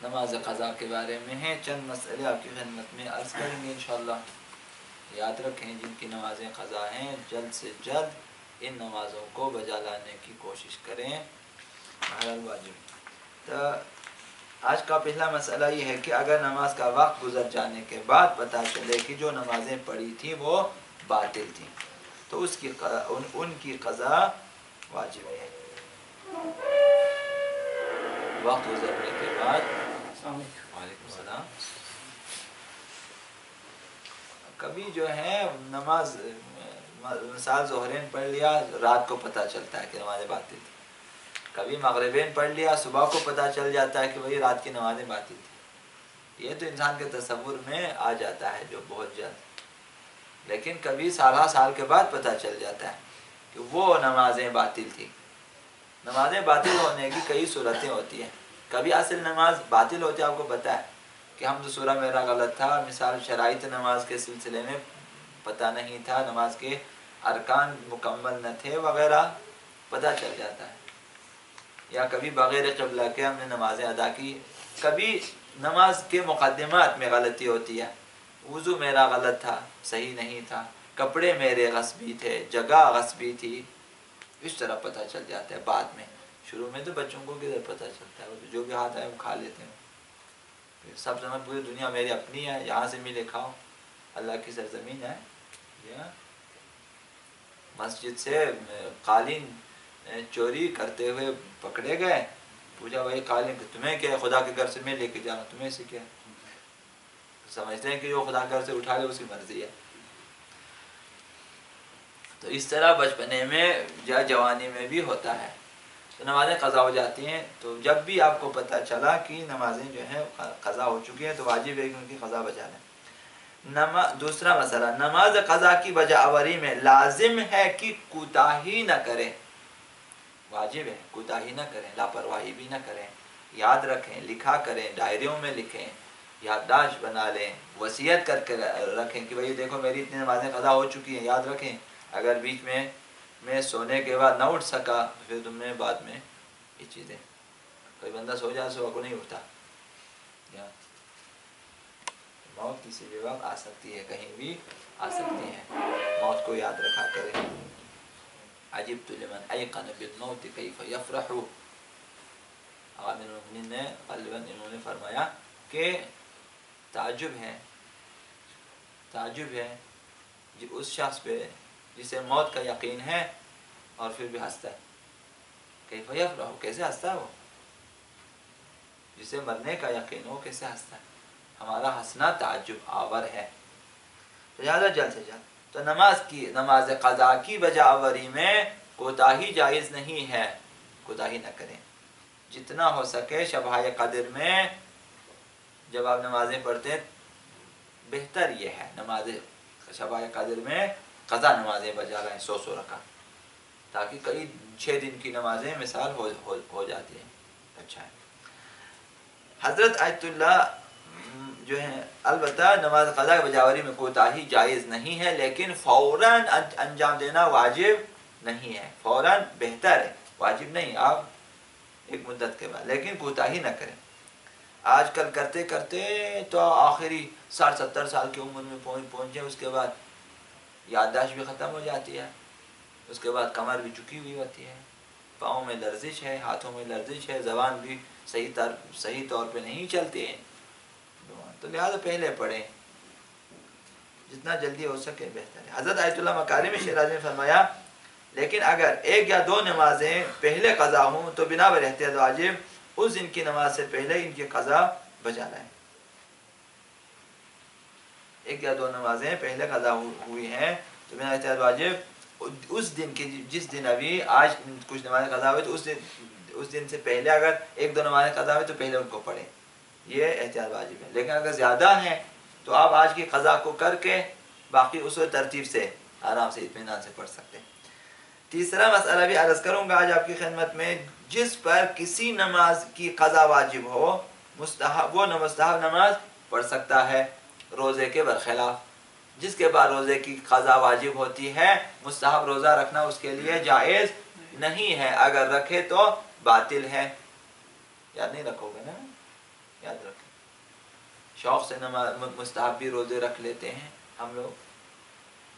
نماز قضا کے بارے میں ہیں، چند مسئلے آپ کی خدمت میں عرض کریں گے انشاءاللہ۔ یاد رکھیں جن کی نمازیں قضا ہیں جلد سے جلد ان نمازوں کو بجا لانے کی کوشش کریں، بہرحال واجب۔ تو آج کا پہلا مسئلہ یہ ہے کہ اگر نماز کا وقت گزر جانے کے بعد پتہ چلے کہ جو نمازیں پڑھی تھیں وہ باطل تھیں تو اس کی ان کی قضا واجب ہے۔ وقت گزرنے کے بعد وعلیکم السلام، کبھی جو ہے نماز مثال ظہرین پڑھ لیا رات کو پتہ چلتا ہے کہ نمازیں باطل تھی، کبھی مغربین پڑھ لیا صبح کو پتہ چل جاتا ہے کہ وہی رات کی نمازیں باطل تھی۔ یہ تو انسان کے تصور میں آ جاتا ہے جو بہت جلد، لیکن کبھی سالہ سال کے بعد پتہ چل جاتا ہے کہ وہ نمازیں باطل تھی۔ نمازیں باطل ہونے کی کئی صورتیں ہوتی ہیں، کبھی اصل نماز باطل ہوتی ہے، آپ کو پتہ ہے کہ حمد سورہ میرا غلط تھا، مثال شرائط نماز کے سلسلے میں پتہ نہیں تھا، نماز کے ارکان مکمل نہ تھے وغیرہ، پتہ چل جاتا ہے۔ یا کبھی بغیر قبلہ کے ہم نے نمازیں ادا کی، کبھی نماز کے مقدمات میں غلطی ہوتی ہے، وضو میرا غلط تھا، صحیح نہیں تھا، کپڑے میرے غصبی تھے، جگہ غصبی تھی، اس طرح پتہ چل جاتا ہے بعد میں۔ شروع میں تو بچوں کو کدھر پتہ چلتا ہے، وہ تو جو بھی ہاتھ آئے وہ کھا لیتے ہیں، سب سمجھ پوری دنیا میری اپنی ہے، یہاں سے ملے کھاؤ، اللہ کی سرزمین ہے۔ مسجد سے قالین چوری کرتے ہوئے پکڑے گئے، پوچھا بھائی قالین تمہیں کیا ہے، خدا کے گھر سے میں لے کے جانا، تمہیں سے کیا؟ سمجھتے ہیں کہ جو خدا کے گھر سے اٹھا لے اس کی مرضی ہے۔ تو اس طرح بچپنے میں یا جوانی میں بھی ہوتا ہے، تو نمازیں قضا ہو جاتی ہیں۔ تو جب بھی آپ کو پتہ چلا کہ نمازیں جو ہیں قضا ہو چکی ہیں تو واجب ہے کہ ان کی قضا بجا لیں۔ دوسرا مسئلہ، نماز قضا کی بجا آوری میں لازم ہے کہ کوتاہی نہ کریں، واجب ہے کوتاہی نہ کریں، لاپرواہی بھی نہ کریں، یاد رکھیں، لکھا کریں، ڈائریوں میں لکھیں، یادداشت بنا لیں، وصیت کر کے رکھیں کہ بھئی دیکھو میری اتنی نمازیں قضا ہو چکی ہیں، یاد رکھیں، اگر بیچ میں سونے کے بعد نہ اٹھ سکا تو پھر تم نے بعد میں یہ چیزیں، کوئی بندہ سو جائے صبح کو نہیں اٹھتا، موت کسی بھی وقت آ سکتی ہے، کہیں بھی آ سکتی ہے، موت کو یاد رکھا کریں۔ عجبت لمن ایقن بالموت کیف یفرح، امیر المؤمنین نے غالباً انہوں نے فرمایا کہ تعجب ہے اس شخص پہ جسے موت کا یقین ہے اور پھر بھی ہنستا ہے، کیف یفرح، کیسے ہنستا ہے وہ، جسے مرنے کا یقین ہو کیسے ہنستا ہے، ہمارا ہنسنا تعجب آور ہے۔ تو زیادہ جلد سے جلد تو نماز قضا کی بجا آوری میں کوتاہی جائز نہیں ہے، کوتاہی نہ کریں، جتنا ہو سکے شبۂ قدر میں جب آپ نمازیں پڑھتے ہیں بہتر یہ ہے نماز شبۂ قدر میں قضا نمازیں بجا رہے ہیں 100 رکعت، تاکہ کئی 6 دن کی نمازیں مثال ہو جاتی ہیں، اچھا ہے۔ حضرت آیت اللہ جو ہے البتہ نماز قضا بجاوری میں کوتاہی جائز نہیں ہے، لیکن فوراً انجام دینا واجب نہیں ہے، فوراً بہتر ہے، واجب نہیں، آپ ایک مدت کے بعد، لیکن کوتاہی نہ کریں۔ آج کل کرتے کرتے تو آخری 60-70 سال کی عمر میں پہنچے، اس کے بعد یادداشت بھی ختم ہو جاتی ہے، اس کے بعد کمر بھی جھکی ہوئی ہوتی ہے، پاؤں میں لرزش ہے، ہاتھوں میں لرزش ہے، زبان بھی صحیح طور پہ نہیں چلتی ہے، تو لہذا پہلے پڑھیں، جتنا جلدی ہو سکے بہتر ہے۔ حضرت آیت اللہ مکارم شیرازی نے فرمایا لیکن اگر 1 یا 2 نمازیں پہلے قضا ہوں تو بنا بر احتیاط واجب اس دن کی نماز سے پہلے ان کی قضا بجا لائیں۔ 1 یا 2 نمازیں پہلے قضا ہوئی ہیں تو بنا احتیاط واجب اس دن کی، جس دن ابھی آج کچھ نمازیں قضا ہوئی تو اس دن سے پہلے اگر 1-2 نمازیں قضا ہوئی تو پہلے ان کو پڑھیں، یہ احتیاط واجب ہے۔ لیکن اگر زیادہ ہیں تو آپ آج کی قضا کو کر کے باقی اس ترتیب سے آرام سے اطمینان سے پڑھ سکتے ہیں۔ تیسرا مسئلہ بھی عرض کروں گا آج آپ کی خدمت میں، جس پر کسی نماز کی قضا واجب ہو وہ مستحب نماز پڑھ سکتا ہے روزے کے برخلاف، جس کے بعد روزے کی قضا واجب ہوتی ہے مستحب روزہ رکھنا اس کے لیے جائز نہیں ہے، اگر رکھے تو باطل ہے۔ یاد نہیں رکھو گے نا، یاد رکھیں. شوق سے نماز مستحبی روزے رکھ لیتے ہیں ہم لوگ،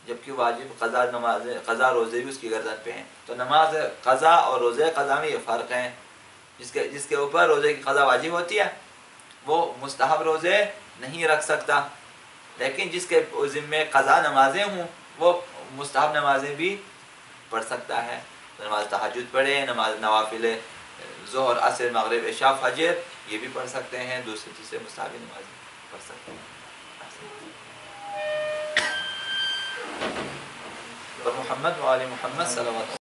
جبکہ واجب قضا روزے بھی اس کی گردن پہ ہیں. تو نماز قضا اور روزے قضا میں یہ فرق ہے. جس کے اوپر روزے کی قضا واجب ہوتی ہے وہ مستحب روزے نہیں رکھ سکتا، لیکن جس کے ذمے قضا نمازیں ہوں وہ مستحب نمازیں بھی پڑھ سکتا ہے. نماز تہجد پڑھے، نماز نوافل ظہر عصر مغرب عشاء فجر یہ بھی پڑھ سکتے ہیں، دوسرے تیسرے مستحب نمازیں پڑھ سکتے ہیں. محمد وآل محمد صلوات